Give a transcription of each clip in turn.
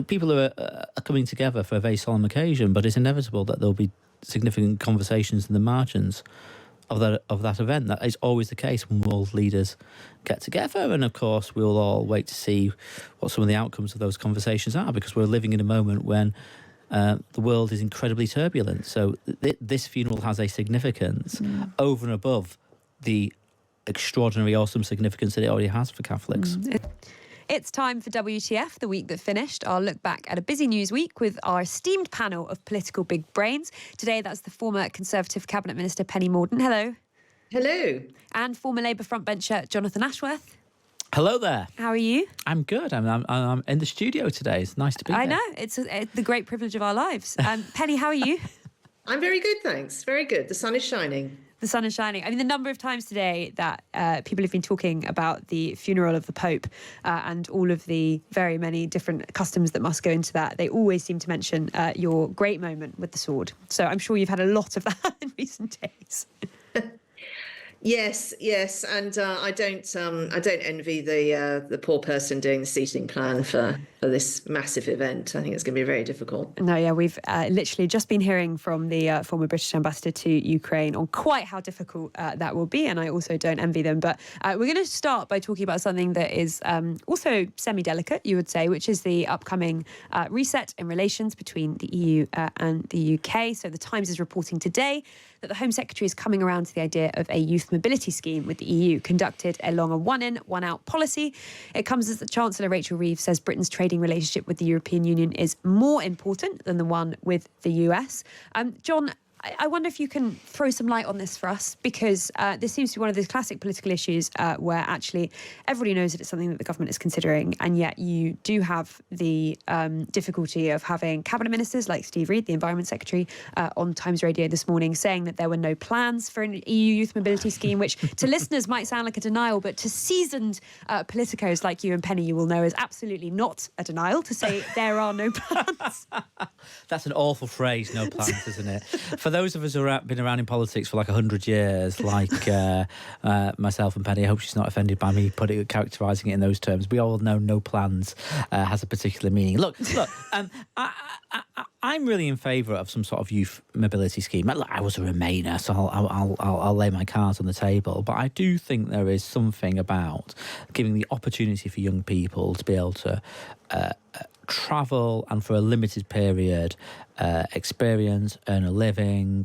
people are coming together for a very solemn occasion, but it's inevitable that there'll be significant conversations in the margins of that event. That is always the case when world leaders get together, and of course we'll all wait to see what some of the outcomes of those conversations are, because we're living in a moment when the world is incredibly turbulent. So this funeral has a significance over and above the extraordinary, awesome significance that it already has for Catholics. It's time for WTF, the week that finished. I'll look back at a busy news week with our esteemed panel of political big brains. Today, that's the former Conservative Cabinet Minister Penny Mordaunt. Hello. Hello. And former Labour frontbencher Jonathan Ashworth. Hello there. How are you? I'm good. I'm in the studio today. It's nice to be here. I know. It's the great privilege of our lives. Penny, how are you? I'm very good, thanks. Very good. The sun is shining. The sun is shining. I mean, the number of times today that people have been talking about the funeral of the Pope and all of the very many different customs that must go into that, they always seem to mention your great moment with the sword. So I'm sure you've had a lot of that in recent days. Yes, and I don't envy the poor person doing the seating plan for this massive event. I think it's going to be very difficult. No, yeah, we've literally just been hearing from the former British ambassador to Ukraine on quite how difficult that will be, and I also don't envy them. But we're going to start by talking about something that is also semi-delicate, you would say, which is the upcoming reset in relations between the EU and the UK. So the Times is reporting today that the Home Secretary is coming around to the idea of a youth mobility scheme with the EU, conducted along a one-in, one-out policy. It comes as the Chancellor, Rachel Reeves, says Britain's trading relationship with the European Union is more important than the one with the US. John, I wonder if you can throw some light on this for us, because this seems to be one of those classic political issues where actually everybody knows that it's something that the government is considering, and yet you do have the difficulty of having cabinet ministers like Steve Reid, the Environment Secretary, on Times Radio this morning, saying that there were no plans for an EU youth mobility scheme, which to listeners might sound like a denial, but to seasoned politicos like you and Penny, you will know is absolutely not a denial to say there are no plans. That's an awful phrase, no plans, isn't it? For those of us who have been around in politics for like 100 years, like myself and Penny, I hope she's not offended by me characterising it in those terms. We all know no plans has a particular meaning. Look, I'm really in favour of some sort of youth mobility scheme. I was a Remainer, so I'll lay my cards on the table. But I do think there is something about giving the opportunity for young people to be able to travel and for a limited period experience, earn a living,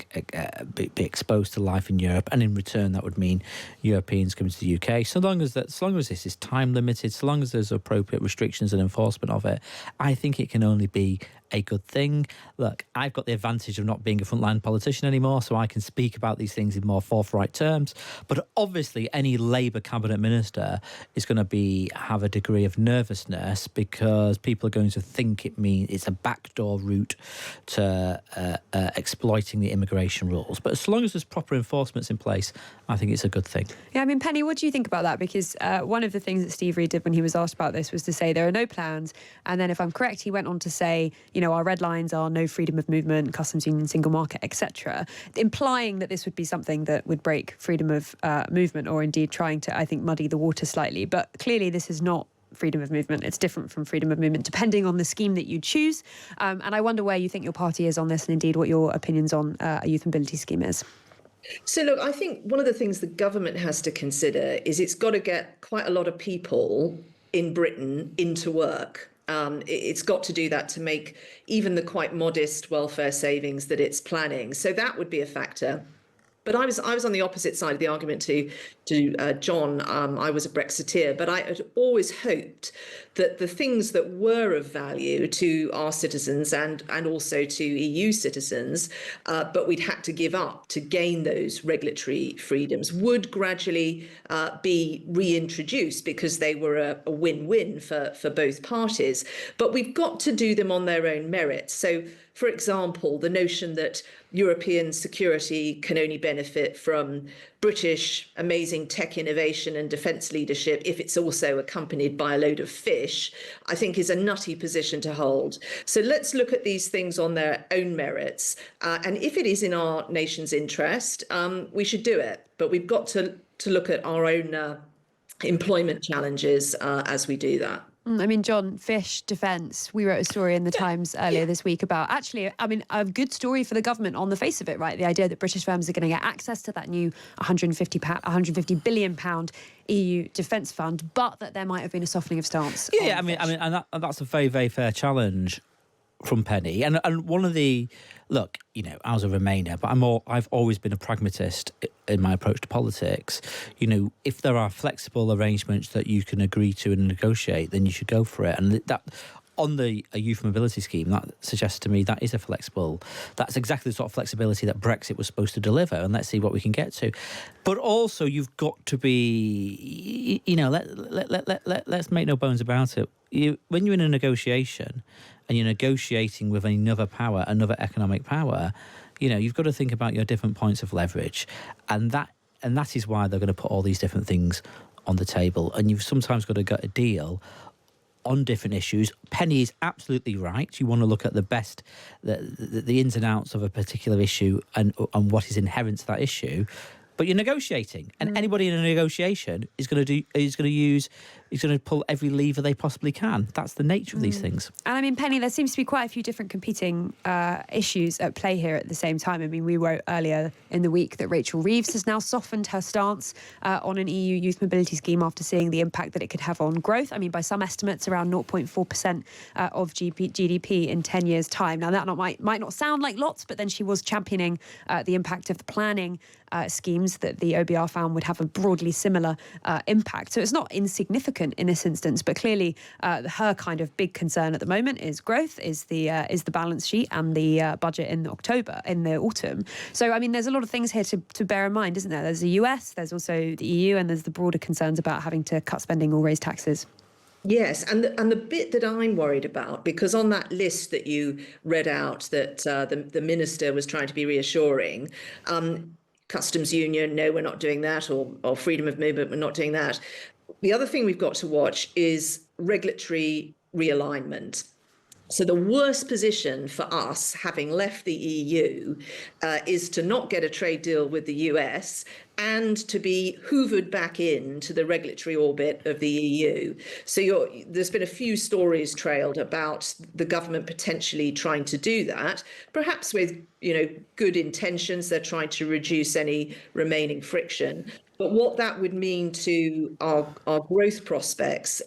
be exposed to life in Europe, and in return that would mean Europeans coming to the UK. So long as this is time limited, so long as there's appropriate restrictions and enforcement of it, I think it can only be a good thing. Look, I've got the advantage of not being a frontline politician anymore, so I can speak about these things in more forthright terms. But obviously, any Labour cabinet minister is going to have a degree of nervousness, because people are going to think it's a backdoor route to exploiting the immigration rules. But as long as there's proper enforcements in place, I think it's a good thing. Yeah, I mean, Penny, what do you think about that? Because one of the things that Steve Reid did when he was asked about this was to say there are no plans. And then if I'm correct, he went on to say, our red lines are no freedom of movement, customs union, single market, etc., implying that this would be something that would break freedom of movement, or indeed trying to, I think, muddy the water slightly. But clearly this is not freedom of movement. It's different from freedom of movement depending on the scheme that you choose. And I wonder where you think your party is on this, and indeed what your opinions on a youth mobility scheme is. So look, I think one of the things the government has to consider is it's got to get quite a lot of people in Britain into work. It's got to do that to make even the quite modest welfare savings that it's planning. So that would be a factor. But I was on the opposite side of the argument to John. I was a Brexiteer, but I had always hoped that the things that were of value to our citizens and also to EU citizens, but we'd had to give up to gain those regulatory freedoms, would gradually be reintroduced, because they were a win-win for both parties. But we've got to do them on their own merit. So, for example, the notion that European security can only benefit from British amazing tech innovation and defence leadership if it's also accompanied by a load of fish, I think is a nutty position to hold. So let's look at these things on their own merits. And if it is in our nation's interest, we should do it. But we've got to look at our own employment challenges as we do that. I mean, John, fish defence. We wrote a story in the Times earlier this week about a good story for the government on the face of it, right? The idea that British firms are going to get access to that new £150 billion EU defence fund, but that there might have been a softening of stance. Yeah, and that's a very, very fair challenge from Penny. And one of the look, I was a Remainer, but I've always been a pragmatist in my approach to politics. If there are flexible arrangements that you can agree to and negotiate, then you should go for it. And that on a youth mobility scheme, that suggests to me that is that's exactly the sort of flexibility that Brexit was supposed to deliver, and let's see what we can get to. But also, you've got to be, let's make no bones about it. When you're in a negotiation and you're negotiating with another power, another economic power, you've got to think about your different points of leverage, and that is why they're going to put all these different things on the table, and you've sometimes got to get a deal on different issues. Penny is absolutely right. You want to look at the ins and outs of a particular issue and what is inherent to that issue. But you're negotiating, and anybody in a negotiation is going to pull every lever they possibly can. That's the nature of these things. And I mean, Penny, there seems to be quite a few different competing issues at play here at the same time. I mean, we wrote earlier in the week that Rachel Reeves has now softened her stance on an EU youth mobility scheme after seeing the impact that it could have on growth. I mean, by some estimates, around 0.4% of GDP in 10 years' time. Now, that might not sound like lots, but then she was championing the impact of the planning schemes that the OBR found would have a broadly similar impact. So it's not insignificant in this instance, but clearly her kind of big concern at the moment is growth, is the balance sheet and the budget in the autumn. So I mean, there's a lot of things here to bear in mind, isn't there? There's the US, there's also the EU, and there's the broader concerns about having to cut spending or raise taxes. Yes, and the bit that I'm worried about, because on that list that you read out that the minister was trying to be reassuring, customs union, no, we're not doing that, or freedom of movement, we're not doing that. The other thing we've got to watch is regulatory realignment. So the worst position for us, having left the EU, is to not get a trade deal with the US and to be hoovered back into the regulatory orbit of the EU. So there's been a few stories trailed about the government potentially trying to do that, perhaps with good intentions. They're trying to reduce any remaining friction. But what that would mean to our growth prospects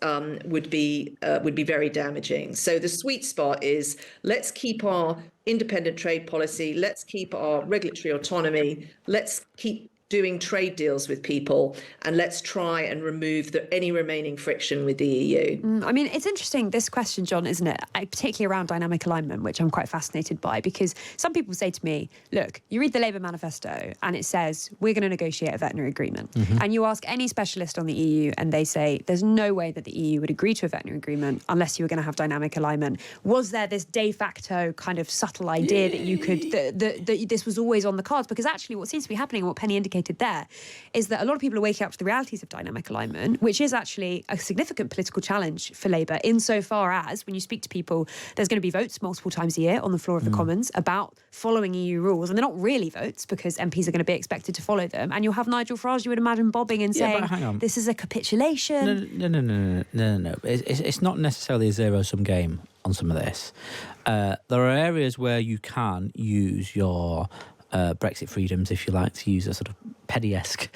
would be very damaging. So the sweet spot is, let's keep our independent trade policy, let's keep our regulatory autonomy, let's keep doing trade deals with people, and let's try and remove any remaining friction with the EU. I mean, it's interesting, this question, John, isn't it? Particularly around dynamic alignment, which I'm quite fascinated by, because some people say to me, look, you read the Labour manifesto and it says, we're going to negotiate a veterinary agreement. Mm-hmm. And you ask any specialist on the EU and they say, there's no way that the EU would agree to a veterinary agreement unless you were going to have dynamic alignment. Was there this de facto kind of subtle idea that you could, that this was always on the cards? Because actually what seems to be happening, and what Penny indicated there, is that a lot of people are waking up to the realities of dynamic alignment, which is actually a significant political challenge for Labour, insofar as when you speak to people, there's going to be votes multiple times a year on the floor of the Commons about following EU rules, and they're not really votes because MPs are going to be expected to follow them. And you'll have Nigel Farage, you would imagine, bobbing and saying, this is a capitulation. No. It's not necessarily a zero-sum game on some of this. There are areas where you can use your Brexit freedoms, if you like to use a sort of Penny-esque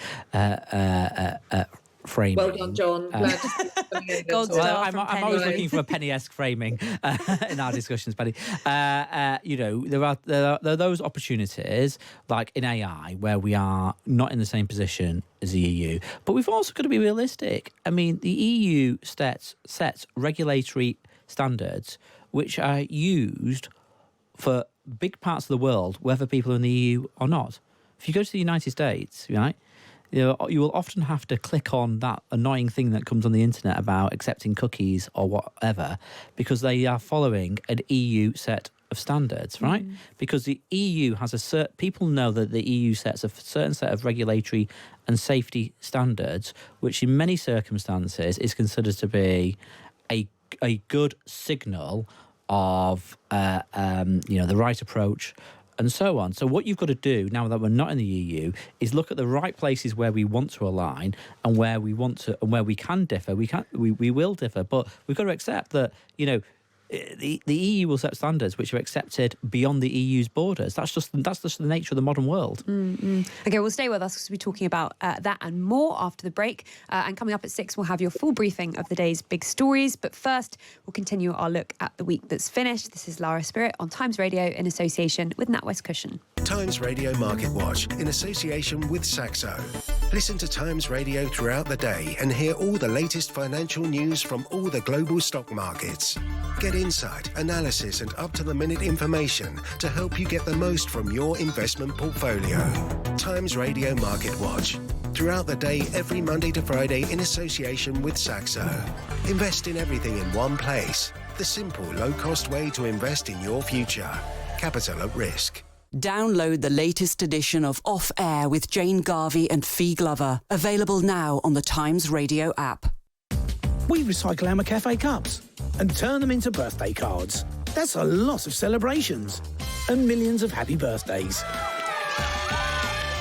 framing. Well done, John. Glad to see you. I'm always looking for a Penny-esque framing in our discussions, Penny. There are those opportunities, like in AI, where we are not in the same position as the EU. But we've also got to be realistic. I mean, the EU sets regulatory standards which are used for big parts of the world, whether people are in the EU or not. If you go to the United States, right, you will often have to click on that annoying thing that comes on the internet about accepting cookies or whatever, because they are following an EU set of standards, right? Because the EU has people know that the EU sets a certain set of regulatory and safety standards, which in many circumstances is considered to be a good signal of the right approach and so on. So what you've got to do now that we're not in the EU is look at the right places where we want to align and where we want to and where we can differ. We will differ, but we've got to accept that, the EU will set standards which are accepted beyond the EU's borders. That's just the nature of the modern world. Okay, well, stay with us because we'll be talking about that and more after the break. And coming up at 6, we'll have your full briefing of the day's big stories. But first, we'll continue our look at the week that's finished. This is Lara Spirit on Times Radio in association with NatWest Cushion. Times Radio Market Watch in association with Saxo. Listen to Times Radio throughout the day and hear all the latest financial news from all the global stock markets. Get insight, analysis and up-to-the-minute information to help you get the most from your investment portfolio. Times Radio Market Watch. Throughout the day, every Monday to Friday in association with Saxo. Invest in everything in one place. The simple, low-cost way to invest in your future. Capital at risk. Download the latest edition of Off Air with Jane Garvey and Fee Glover. Available now on the Times Radio app. We recycle our McCafe cups and turn them into birthday cards. That's a lot of celebrations and millions of happy birthdays.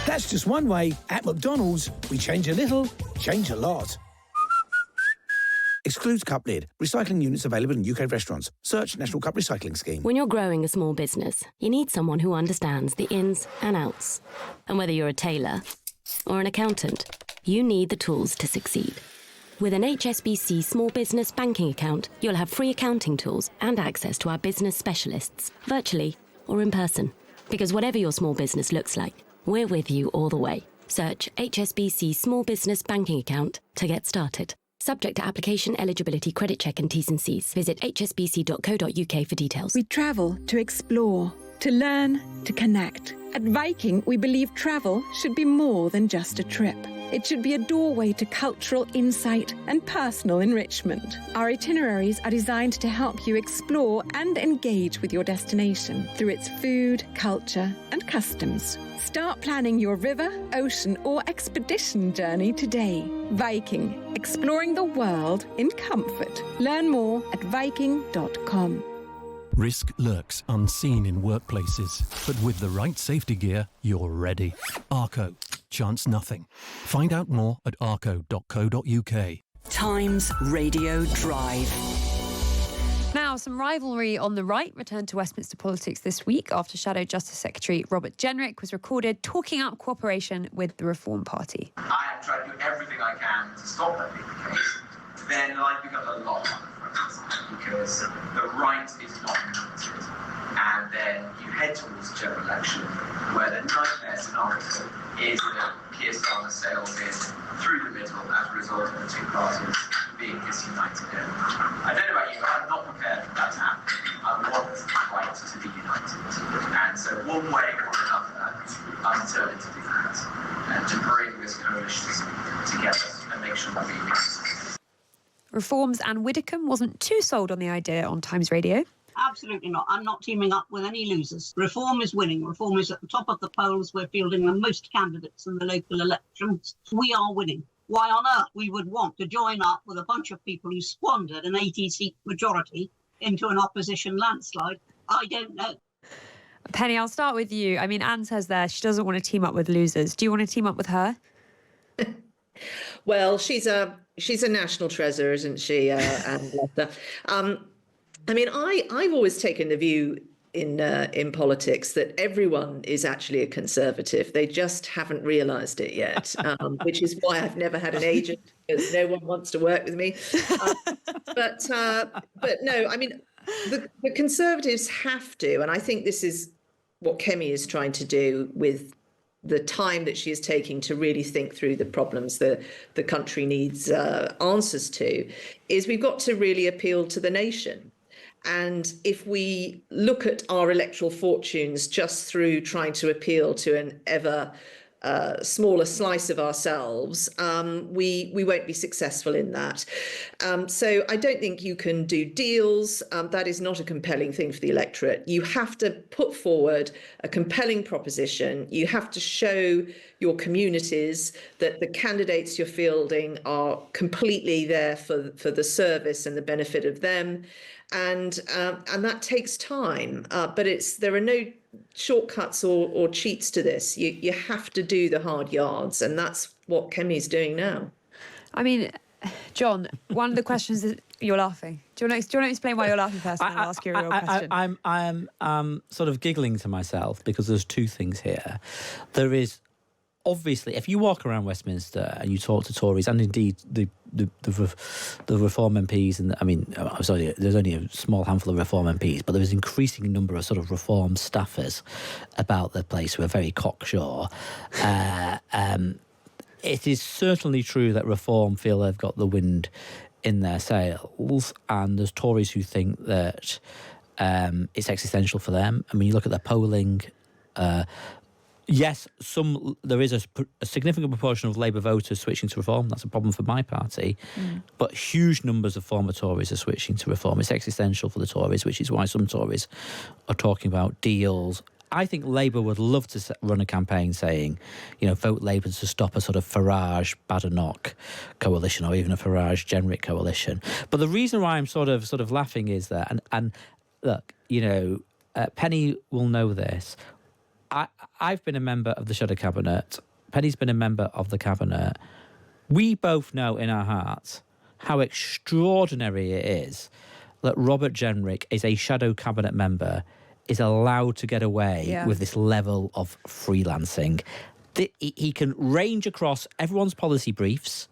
That's just one way. At McDonald's, we change a little, change a lot. Excludes cup lid. Recycling units available in UK restaurants. Search National Cup Recycling Scheme. When you're growing a small business, you need someone who understands the ins and outs. And whether you're a tailor or an accountant, you need the tools to succeed. With an HSBC small business banking account, you'll have free accounting tools and access to our business specialists, virtually or in person. Because whatever your small business looks like, we're with you all the way. Search HSBC small business banking account to get started. Subject to application, eligibility, credit check and T's and C's. Visit hsbc.co.uk for details. We travel to explore, to learn, to connect. At Viking, we believe travel should be more than just a trip. It should be a doorway to cultural insight and personal enrichment. Our itineraries are designed to help you explore and engage with your destination through its food, culture, and customs. Start planning your river, ocean, or expedition journey today. Viking, exploring the world in comfort. Learn more at Viking.com. Risk lurks unseen in workplaces, but with the right safety gear, you're ready. Arco. Chance nothing. Find out more at arco.co.uk. Times Radio Drive. Now, some rivalry on the right returned to Westminster politics this week after Shadow Justice Secretary Robert Jenrick was recorded talking up cooperation with the Reform Party. I am trying to do everything I can to stop that being the case. Then life becomes a lot harder because the right is not united. And then you head towards a general election where the nightmare scenario is that Keir Starmer sails in through the middle as a result of the two parties being disunited. I don't know about you, but I'm not prepared for that to happen. I want the right to be united. And so one way or another, I'm determined to do that and to bring this coalition together and make sure that we united. Reform's Anne Widdecombe wasn't too sold on the idea on Times Radio. Absolutely not. I'm not teaming up with any losers. Reform is winning. Reform is at the top of the polls. We're fielding the most candidates in the local elections. We are winning. Why on earth we would want to join up with a bunch of people who squandered an 80-seat majority into an opposition landslide, I don't know. Penny, I'll start with you. I mean, Anne says there she doesn't want to team up with losers. Do you want to team up with her? Well, she's a national treasure, isn't she, Anne Lester? I mean, I've always taken the view in politics that everyone is actually a conservative. They just haven't realised it yet, which is why I've never had an agent, because no one wants to work with me. But no, I mean, the Conservatives have to, and I think this is what Kemi is trying to do with the time that she is taking to really think through the problems that the country needs answers to, is we've got to really appeal to the nation. And if we look at our electoral fortunes just through trying to appeal to an ever smaller slice of ourselves, we won't be successful in that. So I don't think you can do deals. That is not a compelling thing for the electorate. You have to put forward a compelling proposition. You have to show your communities that the candidates you're fielding are completely there for the service and the benefit of them. and that takes time. But there are no shortcuts or cheats to this. You have to do the hard yards, and that's what Kemi's doing now. I mean, John, one of the questions is you're laughing. Do you want to explain why you're laughing first, and I'll ask you a real question? I'm sort of giggling to myself because there's two things here. There is obviously, if you walk around Westminster and you talk to Tories and indeed the Reform MPs, and I mean, there's only a small handful of Reform MPs, but there is an increasing number of sort of Reform staffers about the place who are very cocksure. It is certainly true that Reform feel they've got the wind in their sails, and there's Tories who think that it's existential for them. I mean, you look at the polling. Yes, there is a significant proportion of Labour voters switching to Reform. That's a problem for my party. But huge numbers of former Tories are switching to Reform. It's existential for the Tories, which is why some Tories are talking about deals. I think Labour would love to run a campaign saying, vote Labour to stop a sort of Farage-Badenoch coalition or even a Farage-Jenrick coalition. But the reason why I'm sort of laughing is that, and look, Penny will know this. I've been a member of the Shadow Cabinet. Penny's been a member of the Cabinet. We both know in our hearts how extraordinary it is that Robert Jenrick is a Shadow Cabinet member, is allowed to get away with this level of freelancing. He can range across everyone's policy briefs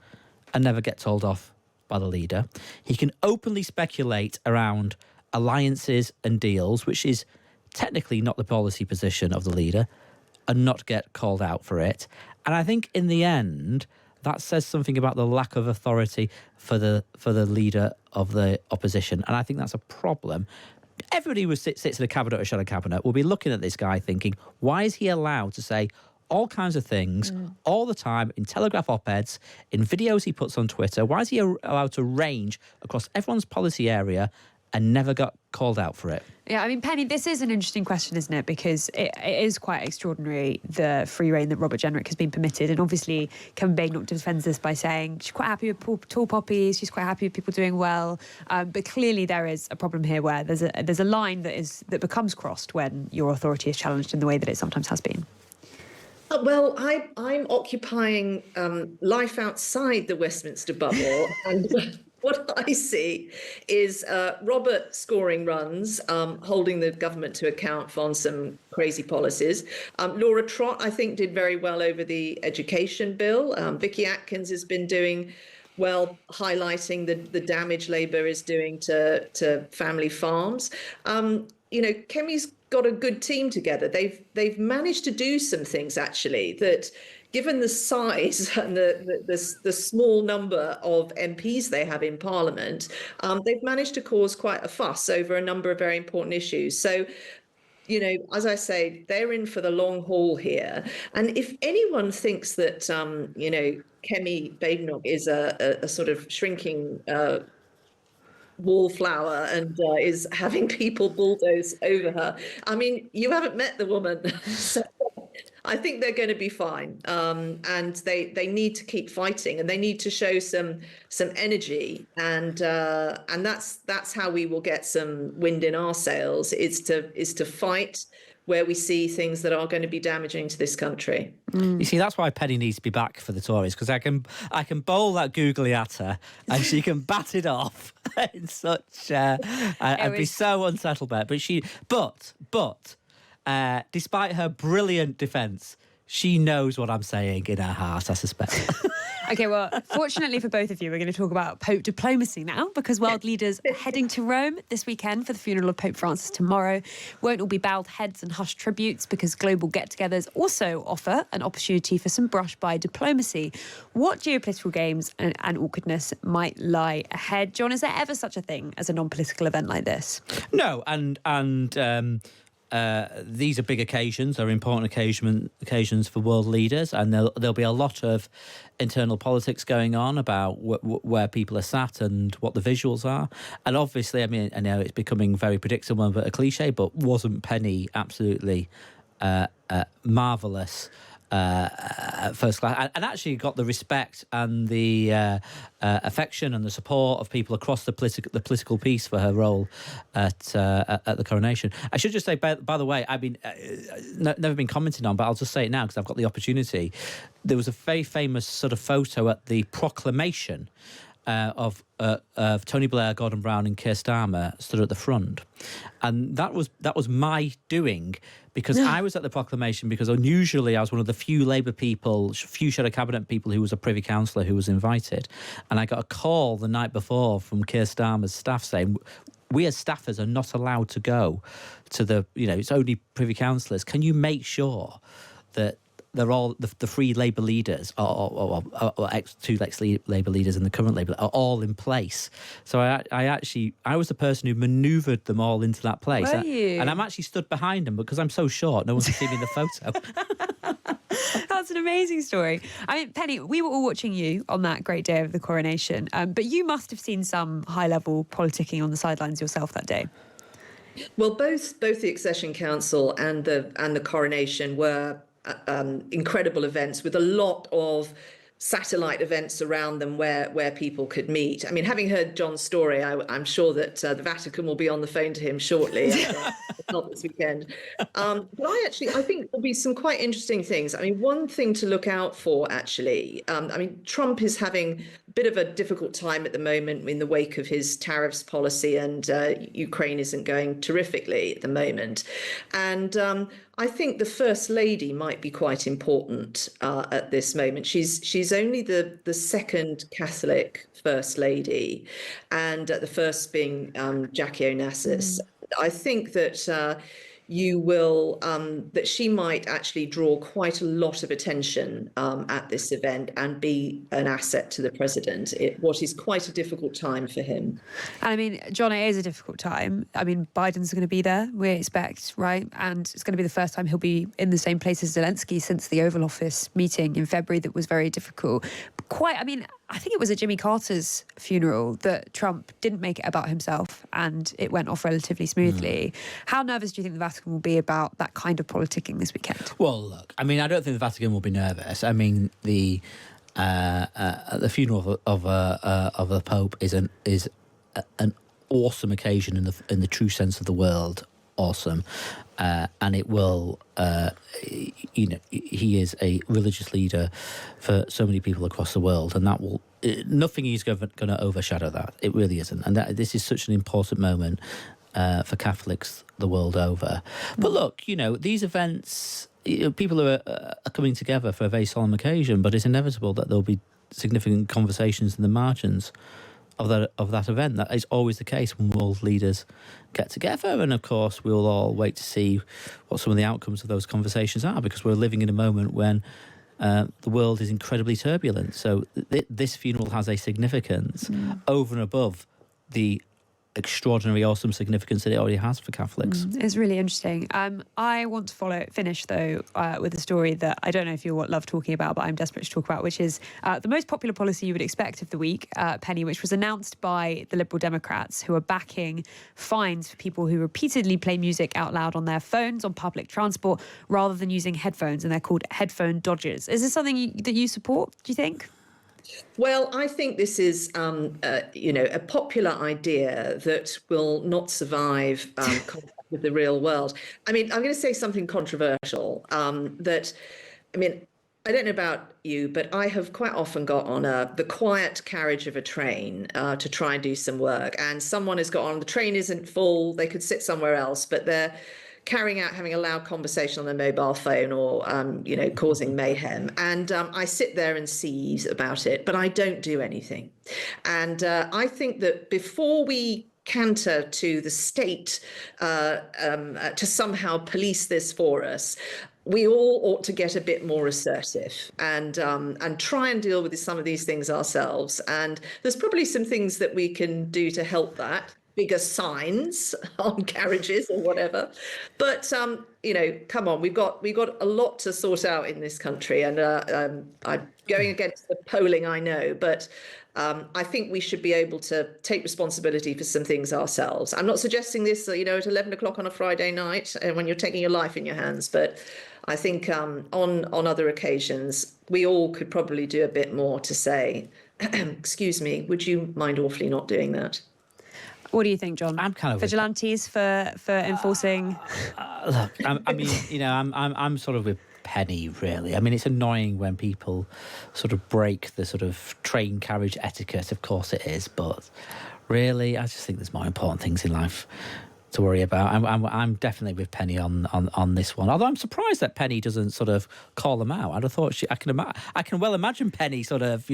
and never get told off by the leader. He can openly speculate around alliances and deals, which is technically not the policy position of the leader, and not get called out for it. And I think in the end, that says something about the lack of authority for the leader of the opposition. And I think that's a problem. Everybody who sits in the cabinet or shadow cabinet will be looking at this guy thinking, why is he allowed to say all kinds of things all the time in Telegraph op-eds, in videos he puts on Twitter? Why is he allowed to range across everyone's policy area and never got called out for it? Yeah, I mean, Penny, this is an interesting question, isn't it? Because it is quite extraordinary, the free reign that Robert Jenrick has been permitted. And obviously, Kevin Badenoch defends this by saying she's quite happy with tall poppies, she's quite happy with people doing well. But clearly there is a problem here where there's a line that becomes crossed when your authority is challenged in the way that it sometimes has been. Well, I'm occupying life outside the Westminster bubble, and what I see is Robert scoring runs, holding the government to account on some crazy policies. Laura Trott, I think, did very well over the education bill. Vicky Atkins has been doing well, highlighting the damage Labour is doing to family farms. Kemi's got a good team together. They've managed to do some things, actually, that, given the size and the small number of MPs they have in Parliament, they've managed to cause quite a fuss over a number of very important issues. So, as I say, they're in for the long haul here. And if anyone thinks that, Kemi Badenoch is a sort of shrinking wallflower and is having people bulldoze over her, I mean, you haven't met the woman. So I think they're going to be fine, and they need to keep fighting, and they need to show some energy, and that's how we will get some wind in our sails. Is to fight where we see things that are going to be damaging to this country. You see, that's why Penny needs to be back for the Tories, because I can bowl that googly at her and she can bat it off in such and be so unsettled by it. But despite her brilliant defence, she knows what I'm saying in her heart, I suspect. Okay, well, fortunately for both of you, we're going to talk about Pope diplomacy now, because world leaders are heading to Rome this weekend for the funeral of Pope Francis tomorrow. Won't all be bowed heads and hushed tributes, because global get-togethers also offer an opportunity for some brush-by diplomacy. What geopolitical games and awkwardness might lie ahead? John, is there ever such a thing as a non-political event like this? No, and these are big occasions, they're important occasions for world leaders, and there'll be a lot of internal politics going on about where people are sat and what the visuals are. And obviously, I mean, I know it's becoming very predictable but a cliche, but wasn't Penny absolutely marvellous first class, and actually got the respect and the affection and the support of people across the political piece for her role at the coronation. I should just say, by the way, I've been never been commented on, but I'll just say it now because I've got the opportunity. There was a very famous sort of photo at the proclamation of Tony Blair, Gordon Brown, and Keir Starmer stood at the front, and that was my doing, because I was at the proclamation because unusually I was one of the few shadow cabinet people who was a Privy Councillor who was invited, and I got a call the night before from Keir Starmer's staff saying, we as staffers are not allowed to go to the, it's only Privy Councillors. Can you make sure that they're all the three Labour leaders, or two ex-Labour leaders and the current Labour, are all in place. So I was the person who manoeuvred them all into that place. Were you? And I'm actually stood behind them because I'm so short, no one can see me in the photo. That's an amazing story. I mean, Penny, we were all watching you on that great day of the coronation, but you must have seen some high-level politicking on the sidelines yourself that day. Well, both the Accession Council and the coronation were incredible events with a lot of satellite events around them where people could meet. I mean, having heard John's story, I'm sure that the Vatican will be on the phone to him shortly, not this weekend. But I think there'll be some quite interesting things. I mean, one thing to look out for, actually, Trump is having a bit of a difficult time at the moment in the wake of his tariffs policy, and Ukraine isn't going terrifically at the moment. And I think the First Lady might be quite important at this moment. She's only the second Catholic First Lady, and the first being Jackie Onassis. I think that that she might actually draw quite a lot of attention at this event and be an asset to the president. What is quite a difficult time for him. And I mean, John, it is a difficult time. I mean, Biden's going to be there, we expect, right? And it's going to be the first time he'll be in the same place as Zelensky since the Oval Office meeting in February that was very difficult. I think it was at Jimmy Carter's funeral that Trump didn't make it about himself and it went off relatively smoothly. How nervous do you think the Vatican will be about that kind of politicking this weekend? Well, look, I mean, I don't think the Vatican will be nervous. I mean, the funeral of the Pope is an awesome occasion in the true sense of the word. Awesome. And it will, he is a religious leader for so many people across the world, and that will, nothing is going to overshadow that. It really isn't. And this is such an important moment for Catholics the world over. But look, these events, people are coming together for a very solemn occasion, but it's inevitable that there'll be significant conversations in the margins of that event. That is always the case when world leaders get together, and of course we'll all wait to see what some of the outcomes of those conversations are, because we're living in a moment when the world is incredibly turbulent. So this funeral has a significance over and above the extraordinary, awesome significance that it already has for Catholics. It's really interesting. I want to finish though with a story that I don't know if you love talking about, but I'm desperate to talk about, which is the most popular policy you would expect of the week, Penny, which was announced by the Liberal Democrats, who are backing fines for people who repeatedly play music out loud on their phones on public transport rather than using headphones, and they're called headphone dodgers. Is this something that you support, do you think? Well, I think this is, a popular idea that will not survive contact with the real world. I mean, I'm going to say something controversial. I don't know about you, but I have quite often got on the quiet carriage of a train to try and do some work, and someone has got on, the train isn't full, they could sit somewhere else, but they're having a loud conversation on their mobile phone, or, causing mayhem. And I sit there and seize about it, but I don't do anything. And I think that before we canter to the state to somehow police this for us, we all ought to get a bit more assertive and try and deal with some of these things ourselves. And there's probably some things that we can do to help that. Bigger signs on carriages or whatever, but come on, we've got a lot to sort out in this country, and I'm going against the polling, I know, but I think we should be able to take responsibility for some things ourselves. I'm not suggesting this, at 11 o'clock on a Friday night when you're taking your life in your hands, but I think on other occasions, we all could probably do a bit more to say, excuse me, would you mind awfully not doing that? What do you think, John? I'm kind of vigilantes for enforcing. Look, I'm sort of with Penny, really. I mean, it's annoying when people sort of break the sort of train carriage etiquette. Of course it is, but really, I just think there's more important things in life to worry about. I'm definitely with Penny on this one. Although I'm surprised that Penny doesn't sort of call them out. I'd have thought I can well imagine Penny sort of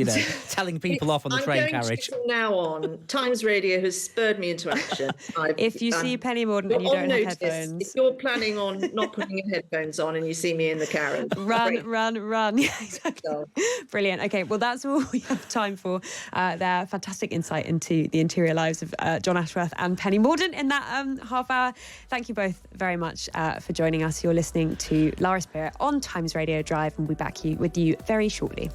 telling people off on the train carriage. From now on, Times Radio has spurred me into action. If you see Penny Mordaunt and you don't have headphones, if you're planning on not putting your headphones on and you see me in the carriage, run. Yeah, exactly. So. Brilliant. Okay, well that's all we have time for. Their fantastic insight into the interior lives of John Ashworth and Penny Mordaunt in that half hour. Thank you both very much for joining us. You're listening to Lara Spirit on Times Radio Drive, and we'll be back with you very shortly.